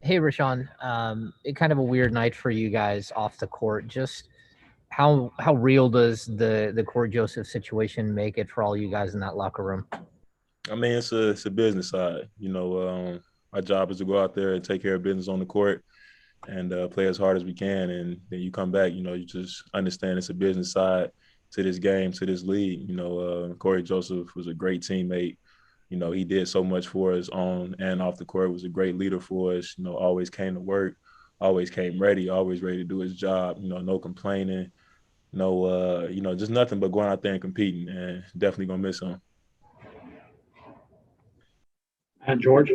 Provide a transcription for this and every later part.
Hey, Rashawn. It kind of a weird night for you guys off the court. Just how real does the Cory Joseph situation make it for all you guys in that locker room? I mean, it's a business side. My job is to go out there and take care of business on the court and play as hard as we can. And then you come back, you just understand it's a business side to this game, to this league. Cory Joseph was a great teammate. He did so much for us on and off the court. Was a great leader for us. Always came to work, always came ready, always ready to do his job. No complaining, no, just nothing but going out there and competing. And definitely gonna miss him. And George.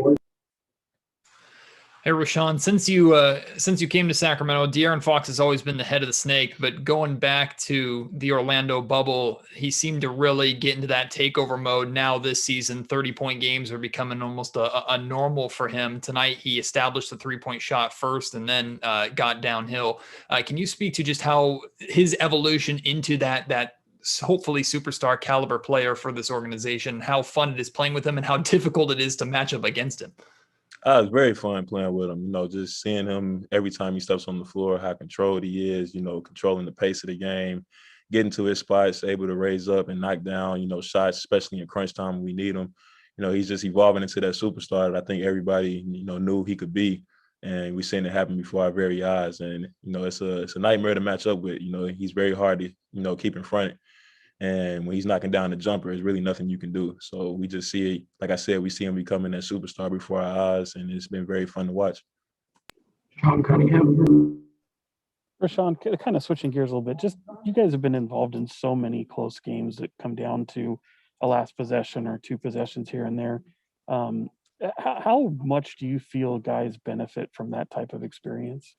Hey, Rashawn, since you came to Sacramento, De'Aaron Fox has always been the head of the snake. But going back to the Orlando bubble, he seemed to really get into that takeover mode. Now this season, 30-point games are becoming almost a normal for him. Tonight, he established the 3-point shot first, and then got downhill. Can you speak to just how his evolution into that hopefully superstar caliber player for this organization, how fun it is playing with him, and how difficult it is to match up against him? It's very fun playing with him. Just seeing him every time he steps on the floor, how controlled he is, controlling the pace of the game, getting to his spots, able to raise up and knock down, shots, especially in crunch time when we need him. He's just evolving into that superstar that I think everybody, knew he could be. And we've seen it happen before our very eyes. And, it's a nightmare to match up with. He's very hard to, keep in front. And when he's knocking down the jumper, there's really nothing you can do. So we just see it, like I said, we see him becoming that superstar before our eyes, and it's been very fun to watch. Sean Cunningham. Rashawn, kind of switching gears a little bit, just you guys have been involved in so many close games that come down to a last possession or two possessions here and there. How much do you feel guys benefit from that type of experience?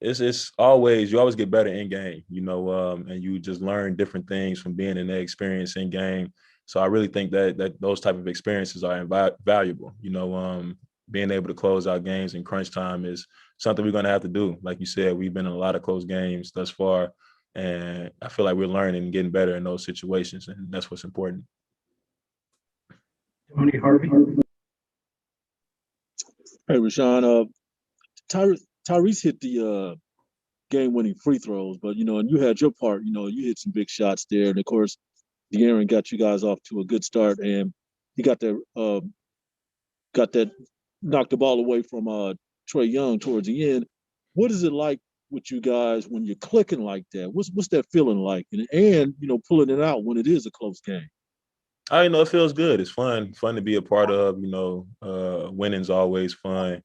It's always, you always get better in game, and you just learn different things from being in that experience in game. So I really think that those type of experiences are valuable. Being able to close out games in crunch time is something we're going to have to do. Like you said, we've been in a lot of close games thus far, and I feel like we're learning and getting better in those situations, and that's what's important. Tony Harvey. Hey, Rashawn, Tyrese hit the game-winning free throws, but and you had your part. You hit some big shots there, and of course, De'Aaron got you guys off to a good start, and he got that knocked the ball away from Trae Young towards the end. What is it like with you guys when you're clicking like that? What's that feeling like, and pulling it out when it is a close game? It feels good. It's fun to be a part of. Winning's always fun.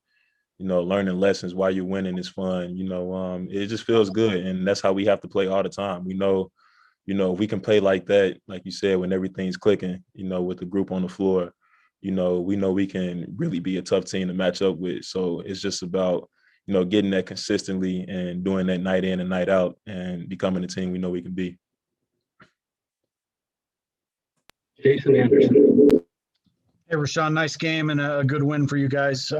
Learning lessons while you're winning is fun. It just feels good. And that's how we have to play all the time. If we can play like that, like you said, when everything's clicking, with the group on the floor, we know we can really be a tough team to match up with. So it's just about, getting that consistently and doing that night in and night out and becoming the team we know we can be. Jason Anderson. Hey, Rashawn, nice game and a good win for you guys.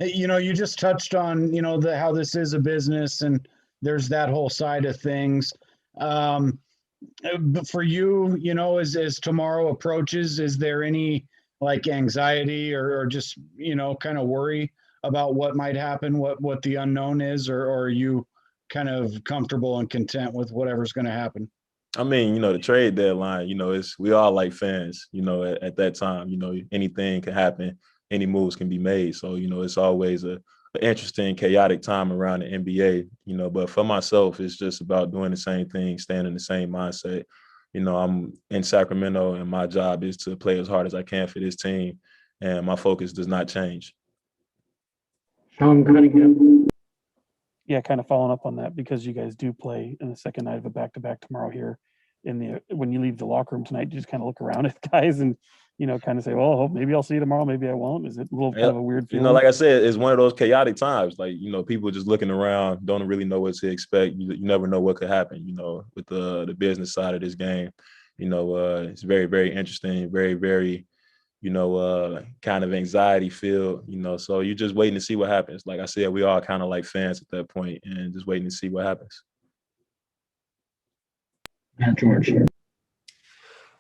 You just touched on, how this is a business and there's that whole side of things. But for you, as tomorrow approaches, is there any anxiety or just, kind of worry about what might happen, what the unknown is, or are you kind of comfortable and content with whatever's going to happen? I mean, the trade deadline, we all like fans, at that time, anything can happen, any moves can be made. So, it's always an interesting, chaotic time around the NBA, but for myself, it's just about doing the same thing, staying in the same mindset. I'm in Sacramento and my job is to play as hard as I can for this team. And my focus does not change. Sean Cunningham. Yeah, kind of following up on that, because you guys do play in the second night of a back-to-back tomorrow here. When you leave the locker room tonight, you just kind of look around at guys and kind of say, well, maybe I'll see you tomorrow, maybe I won't. Is it a little kind of a weird feeling? Like I said, it's one of those chaotic times. Like, people just looking around, don't really know what to expect. You never know what could happen, with the business side of this game. It's very, very interesting, very, very, kind of anxiety filled, so you're just waiting to see what happens. Like I said, we all kind of like fans at that point and just waiting to see what happens. And George.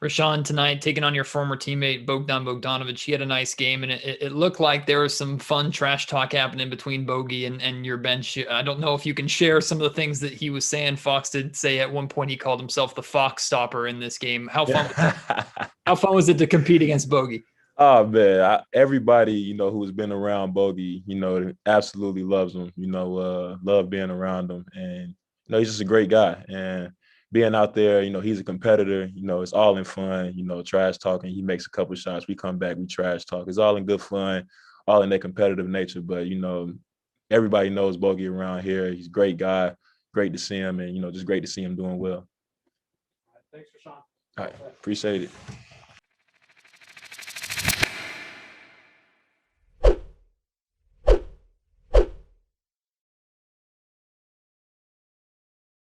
Richaun tonight taking on your former teammate Bogdan Bogdanovic. He had a nice game, and it looked like there was some fun trash talk happening between Bogey and your bench. I don't know if you can share some of the things that he was saying. Fox did say at one point he called himself the Fox stopper in this game. How fun was that? How fun was it to compete against Bogey? Oh man, everybody who has been around Bogey, absolutely loves him. Love being around him, and he's just a great guy. And being out there, he's a competitor. It's all in fun. Trash talking. He makes a couple shots. We come back. We trash talk. It's all in good fun, all in their competitive nature. But everybody knows Bogey around here. He's a great guy. Great to see him, and just great to see him doing well. Thanks, Richaun. All right, appreciate it.